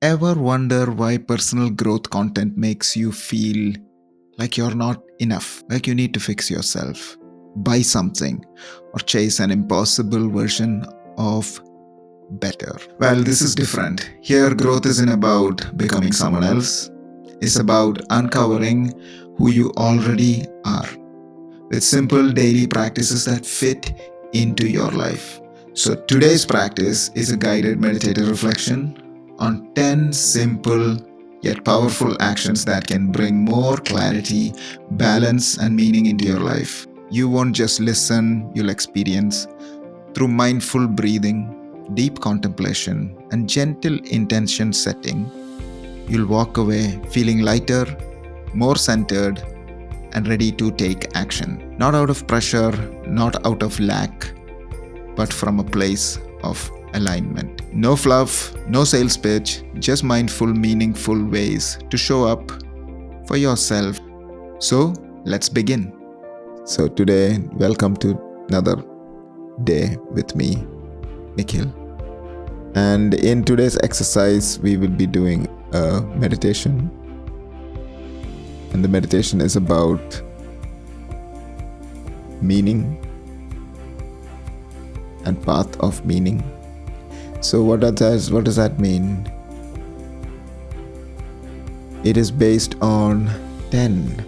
Ever wonder why personal growth content makes you feel like you're not enough, like you need to fix yourself, buy something, or chase an impossible version of better? Well, this is different. Here, growth isn't about becoming someone else, it's about uncovering who you already are with simple daily practices that fit into your life. So, today's practice is a guided meditative reflection on 10 simple yet powerful actions that can bring more clarity, balance, and meaning into your life. You won't just listen, you'll experience. Through mindful breathing, deep contemplation, and gentle intention setting, you'll walk away feeling lighter, more centered, and ready to take action. Not out of pressure, not out of lack, but from a place of alignment. No fluff, no sales pitch, just mindful, meaningful ways to show up for yourself. So, let's begin. So, today, welcome to another day with me, Nikhil. And in today's exercise, we will be doing a meditation. And the meditation is about meaning and path of meaning. So what does that mean? It is based on 10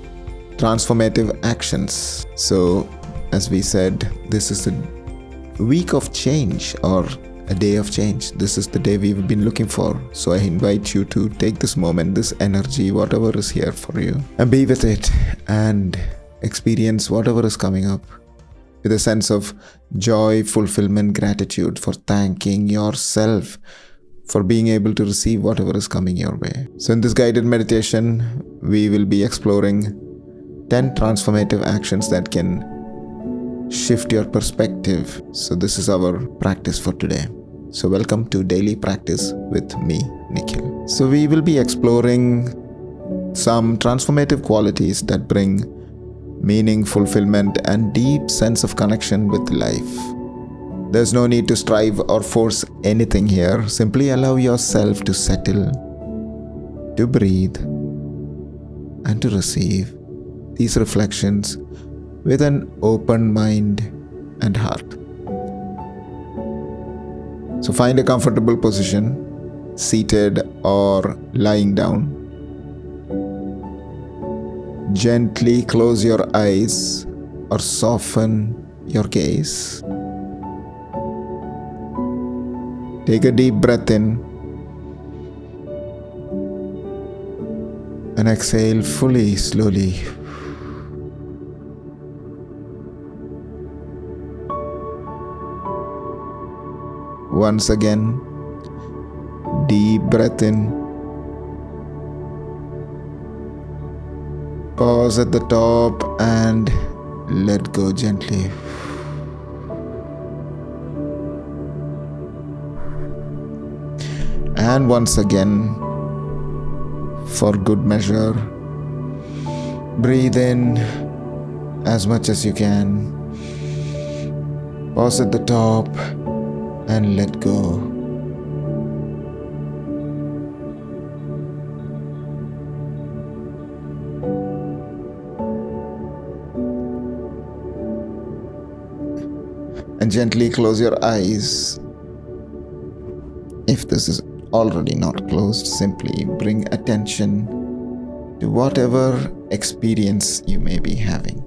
transformative actions. So as we said, this is a week of change or a day of change. This is the day we've been looking for. So I invite you to take this moment, this energy, whatever is here for you, and be with it and experience whatever is coming up with a sense of joy, fulfillment, gratitude for thanking yourself for being able to receive whatever is coming your way. So in this guided meditation, we will be exploring 10 transformative actions that can shift your perspective. So this is our practice for today. So welcome to Daily Practice with me, Nikhil. So we will be exploring some transformative qualities that bring meaning, fulfillment, and deep sense of connection with life. There's no need to strive or force anything here. Simply allow yourself to settle, to breathe, and to receive these reflections with an open mind and heart. So find a comfortable position, seated or lying down. Gently close your eyes or soften your gaze. Take a deep breath in and exhale fully, slowly. Once again, deep breath in. Pause at the top and let go gently. And once again, for good measure, breathe in as much as you can. Pause at the top and let go. And gently close your eyes. If this is already not closed, simply bring attention to whatever experience you may be having.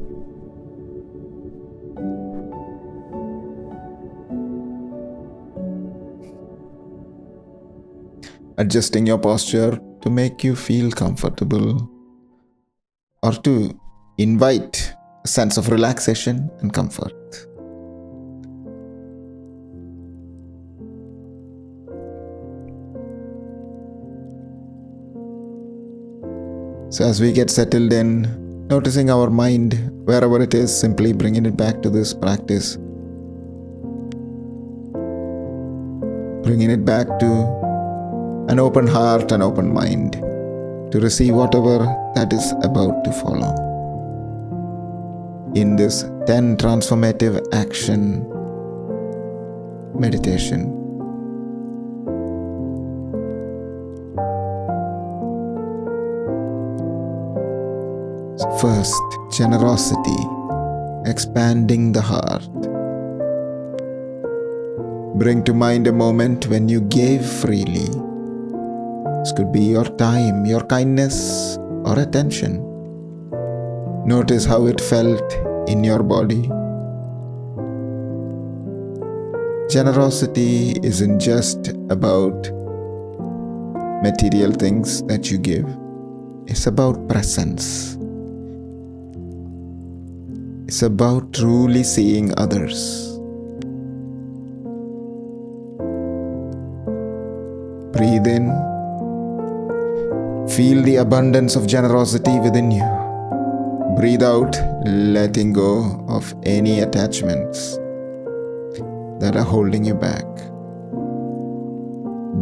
Adjusting your posture to make you feel comfortable or to invite a sense of relaxation and comfort. So as we get settled in, noticing our mind wherever it is, simply bringing it back to this practice. Bringing it back to an open heart and open mind to receive whatever that is about to follow. In this 10 transformative action meditation, First, generosity, expanding the heart. Bring to mind a moment when you gave freely. This could be your time, your kindness, or attention. Notice how it felt in your body. Generosity isn't just about material things that you give. It's about presence. It's about truly seeing others. Breathe in. Feel the abundance of generosity within you. Breathe out, letting go of any attachments that are holding you back.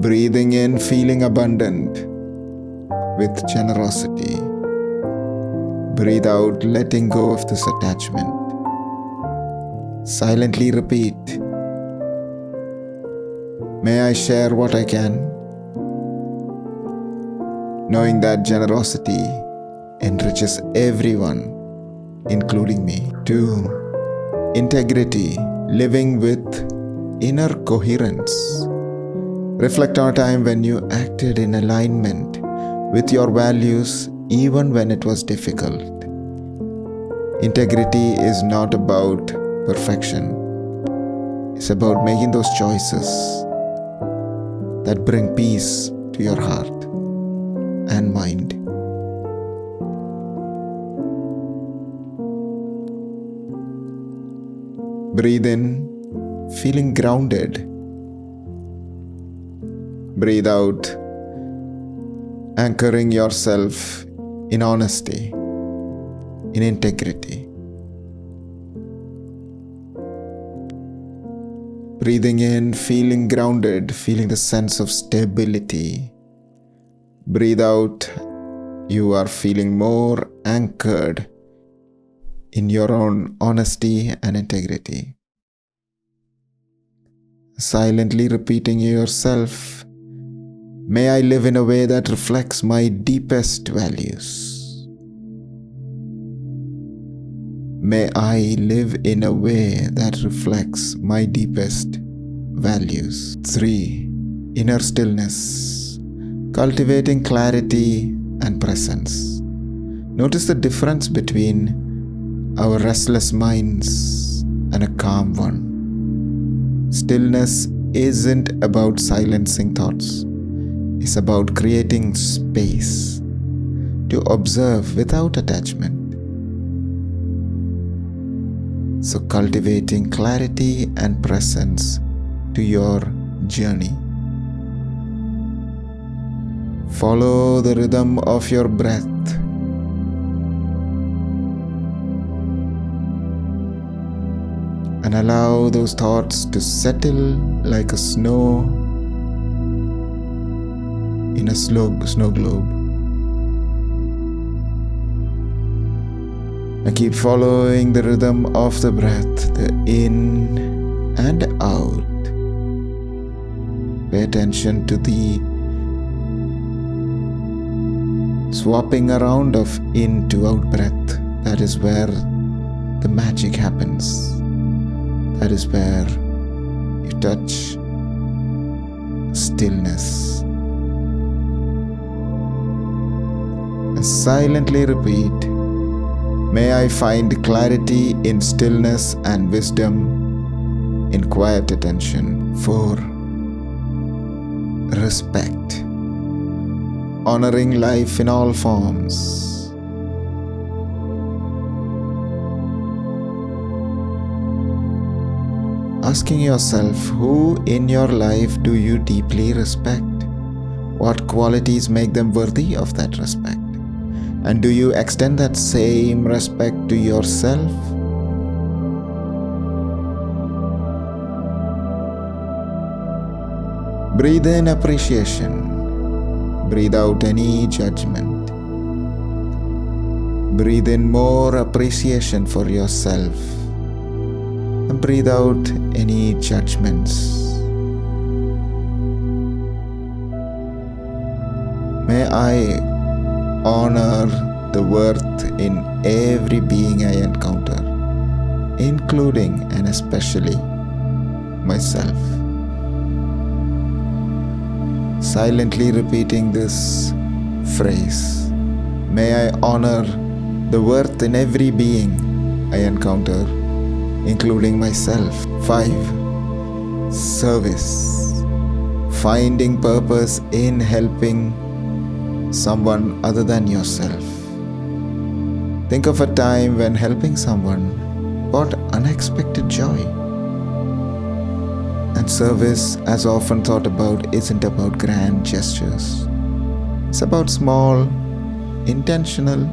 Breathing in, feeling abundant with generosity. Breathe out, letting go of this attachment. Silently repeat, may I share what I can, knowing that generosity enriches everyone, including me. 2. Integrity, living with inner coherence. Reflect on a time when you acted in alignment with your values even when it was difficult. Integrity is not about perfection. It's about making those choices that bring peace to your heart and mind. Breathe in, feeling grounded. Breathe out, anchoring yourself in honesty, in integrity. Breathing in, feeling grounded, feeling the sense of stability. Breathe out, you are feeling more anchored in your own honesty and integrity. Silently repeating yourself, may I live in a way that reflects my deepest values. May I live in a way that reflects my deepest values. 3. Inner stillness, cultivating clarity and presence. Notice the difference between our restless minds and a calm one. Stillness isn't about silencing thoughts. It's about creating space to observe without attachment. So cultivating clarity and presence to your journey. Follow the rhythm of your breath. And allow those thoughts to settle like a snow in a snow globe. And keep following the rhythm of the breath, the in and out. Pay attention to the swapping around of in to out breath. That is where the magic happens. That is where you touch stillness. And silently repeat, may I find clarity in stillness and wisdom in quiet attention. 4. Respect, honoring life in all forms. Asking yourself, who in your life do you deeply respect? What qualities make them worthy of that respect? And do you extend that same respect to yourself? Breathe in appreciation. Breathe out any judgment. Breathe in more appreciation for yourself. And breathe out any judgments. May I honor the worth in every being I encounter, including and especially myself. Silently repeating this phrase, may I honor the worth in every being I encounter, including myself. 5. Service. Finding purpose in helping someone other than yourself. Think of a time when helping someone brought unexpected joy. And service, as often thought about, isn't about grand gestures. It's about small, intentional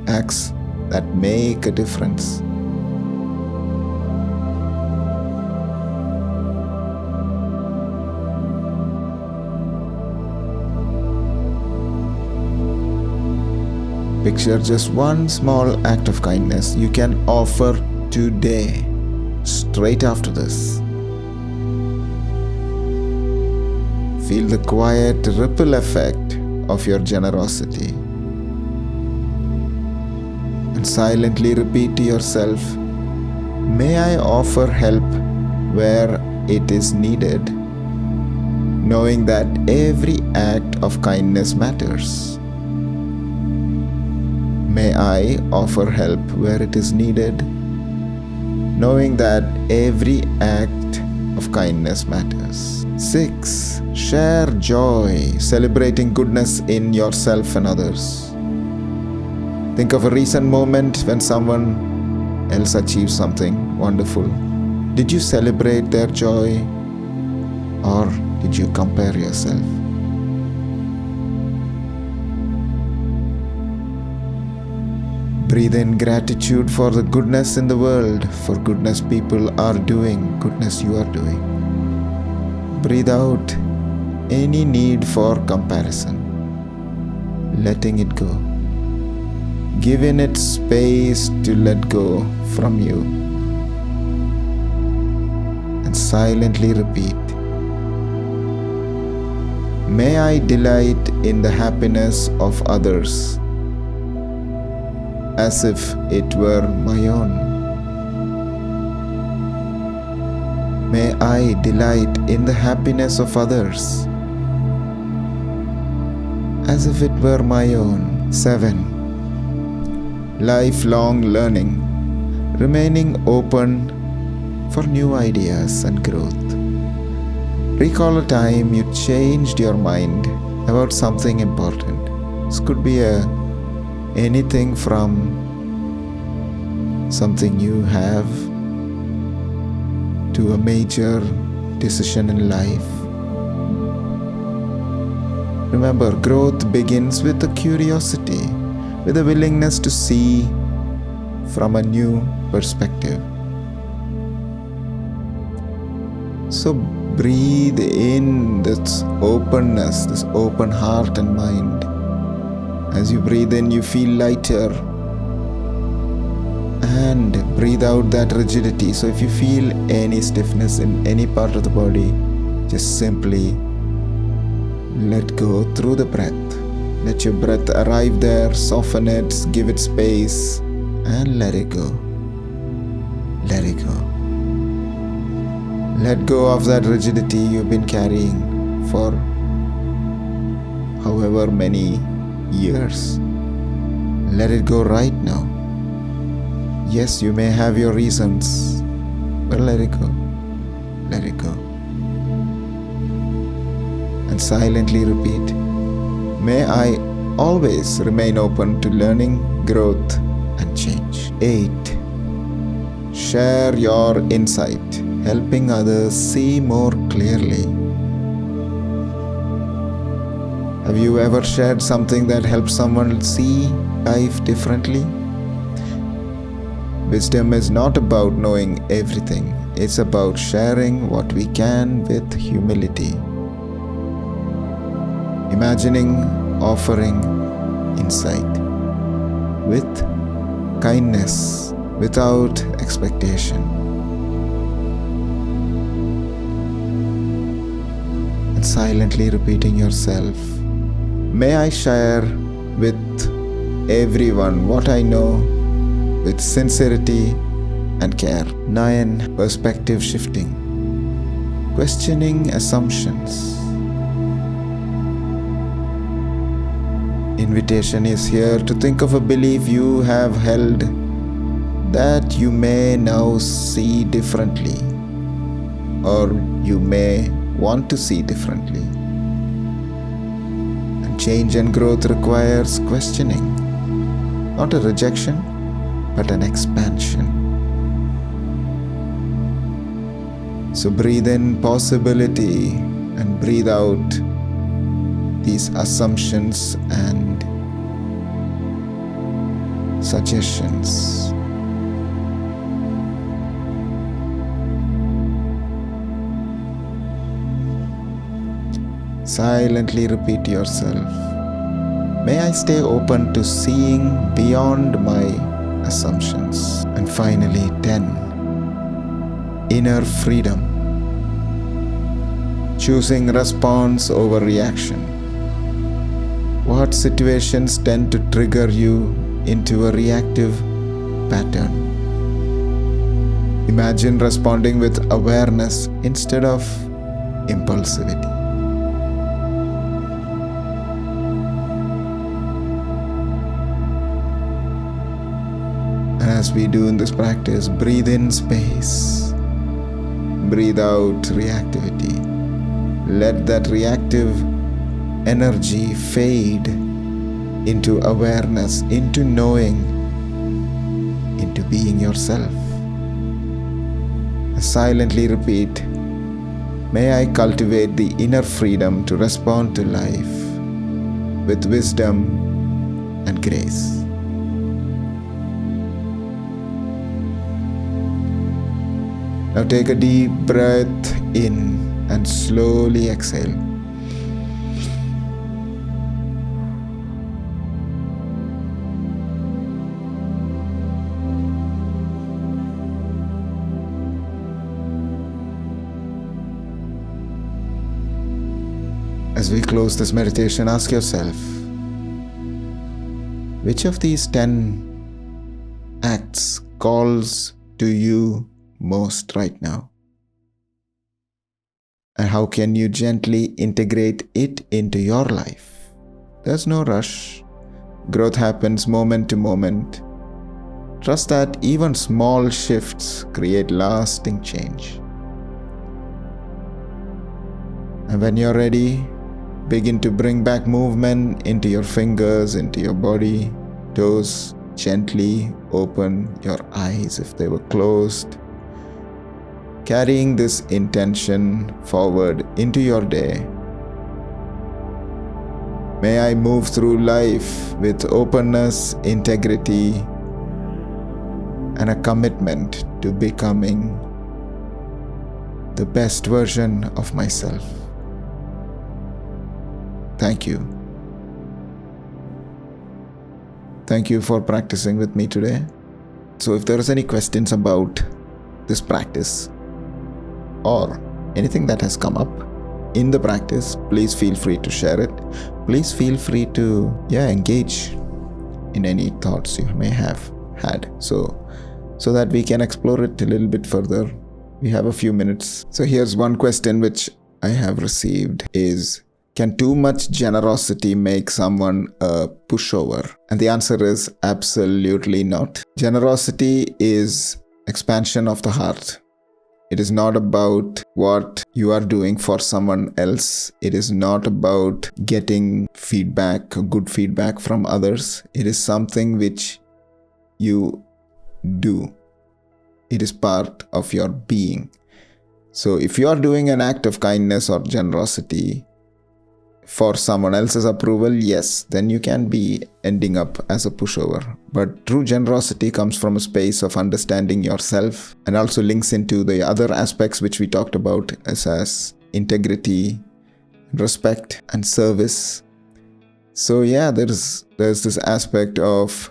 acts that make a difference. Picture just one small act of kindness you can offer today, straight after this. Feel the quiet ripple effect of your generosity. And silently repeat to yourself, may I offer help where it is needed, knowing that every act of kindness matters. May I offer help where it is needed, knowing that every act of kindness matters. 6. Share joy, celebrating goodness in yourself and others. Think of a recent moment when someone else achieved something wonderful. Did you celebrate their joy, or did you compare yourself? Breathe in gratitude for the goodness in the world, for goodness people are doing, goodness you are doing. Breathe out any need for comparison, letting it go. Giving it space to let go from you. And silently repeat, may I delight in the happiness of others as if it were my own. May I delight in the happiness of others as if it were my own. 7. Lifelong learning, remaining open for new ideas and growth. Recall a time you changed your mind about something important. This could be anything from something you have to a major decision in life. Remember, growth begins with a curiosity, with a willingness to see from a new perspective. So breathe in this openness, this open heart and mind. As you breathe in, you feel lighter, and breathe out that rigidity. So if you feel any stiffness in any part of the body, just simply let go through the breath. Let your breath arrive there, soften it, give it space, and let it go. Let it go. Let go of that rigidity you've been carrying for however many years. Let it go right now. Yes, you may have your reasons, but let it go. Let it go. And silently repeat, may I always remain open to learning, growth, and change. 8. Share your insight, helping others see more clearly. Have you ever shared something that helps someone see life differently? Wisdom is not about knowing everything. It's about sharing what we can with humility. Imagining offering insight with kindness, without expectation. And silently repeating yourself, may I share with everyone what I know with sincerity and care. 9. Perspective shifting. Questioning assumptions. Invitation is here to think of a belief you have held that you may now see differently, or you may want to see differently. And change and growth requires questioning, not a rejection, but an expansion. So breathe in possibility and breathe out these assumptions and suggestions. Silently repeat to yourself, may I stay open to seeing beyond my assumptions. And finally, 10. Inner freedom. Choosing response over reaction. What situations tend to trigger you into a reactive pattern? Imagine responding with awareness instead of impulsivity. And as we do in this practice, breathe in space, breathe out reactivity. Let that reactive energy fade into awareness, into knowing, into being yourself. Silently repeat, may I cultivate the inner freedom to respond to life with wisdom and grace. Now take a deep breath in and slowly exhale. As we close this meditation, ask yourself, which of these 10 acts calls to you most right now? And how can you gently integrate it into your life? There's no rush. Growth happens moment to moment. Trust that even small shifts create lasting change. And when you're ready, begin to bring back movement into your fingers, into your body, toes. Gently open your eyes if they were closed. Carrying this intention forward into your day. May I move through life with openness, integrity, and a commitment to becoming the best version of myself. Thank you. Thank you for practicing with me today. So if there is any questions about this practice or anything that has come up in the practice, please feel free to share it. Please feel free to engage in any thoughts you may have had, so that we can explore it a little bit further. We have a few minutes. So here's one question which I have received is, can too much generosity make someone a pushover? And the answer is absolutely not. Generosity is expansion of the heart. It is not about what you are doing for someone else. It is not about getting feedback, good feedback from others. It is something which you do. It is part of your being. So if you are doing an act of kindness or generosity for someone else's approval, yes, then you can be ending up as a pushover. But true generosity comes from a space of understanding yourself and also links into the other aspects which we talked about as integrity, respect, and service. So there's this aspect of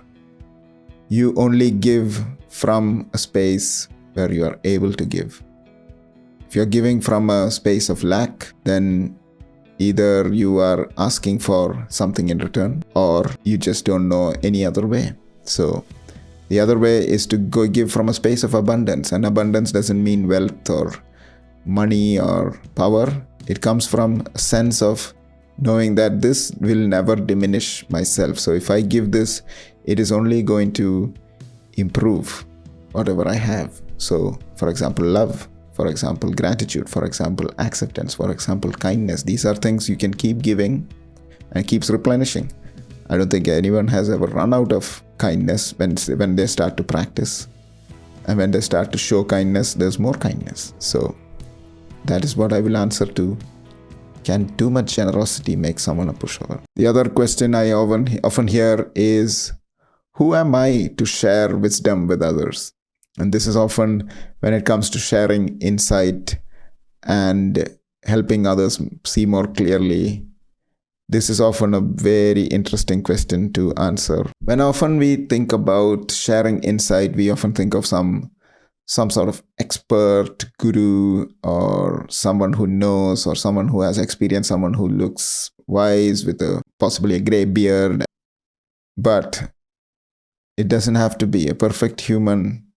you only give from a space where you are able to give. If you're giving from a space of lack, then Either you are asking for something in return, or you just don't know any other way. So the other way is to go give from a space of abundance. And abundance doesn't mean wealth or money or power. It comes from a sense of knowing that this will never diminish myself. So if I give this, it is only going to improve whatever I have. So, for example, love, for example, gratitude, for example, acceptance, for example, kindness. These are things you can keep giving and keeps replenishing. I don't think anyone has ever run out of kindness when they start to practice. And when they start to show kindness, there's more kindness. So that is what I will answer to. Can too much generosity make someone a pushover? The other question I often hear is, who am I to share wisdom with others? And this is often when it comes to sharing insight and helping others see more clearly. This is often a very interesting question to answer. When often we think about sharing insight, we often think of some sort of expert, guru, or someone who knows, or someone who has experience, someone who looks wise with possibly a gray beard. But it doesn't have to be a perfect human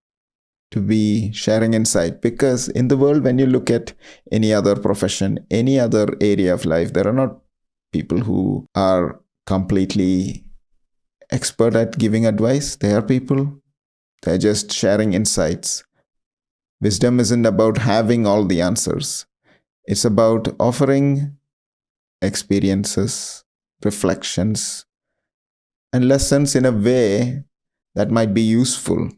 to be sharing insight, because in the world, when you look at any other profession, any other area of life, there are not people who are completely expert at giving advice. They are people, they're just sharing insights. Wisdom isn't about having all the answers. It's about offering experiences, reflections, and lessons in a way that might be useful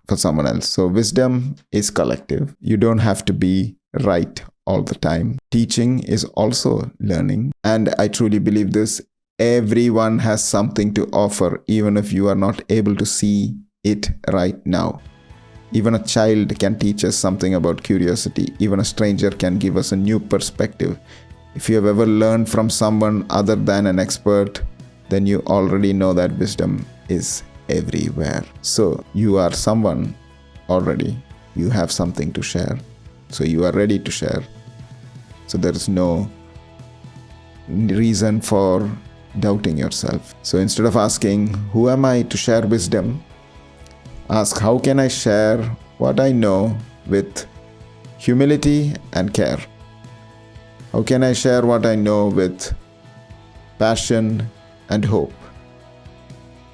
for someone else. So wisdom is collective. You don't have to be right all the time. Teaching is also learning. And I truly believe this. Everyone has something to offer, even if you are not able to see it right now. Even a child can teach us something about curiosity. Even a stranger can give us a new perspective. If you have ever learned from someone other than an expert, then you already know that wisdom is everywhere. So you are someone already. You have something to share. So you are ready to share. So there is no reason for doubting yourself. So instead of asking, who am I to share wisdom? Ask, how can I share what I know with humility and care? How can I share what I know with passion and hope?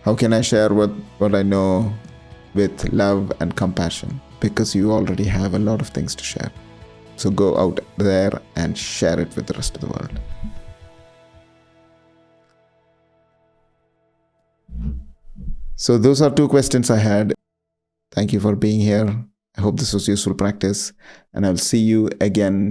How can I share what I know with love and compassion? Because you already have a lot of things to share. So go out there and share it with the rest of the world. So those are two questions I had. Thank you for being here. I hope this was useful practice, and I'll see you again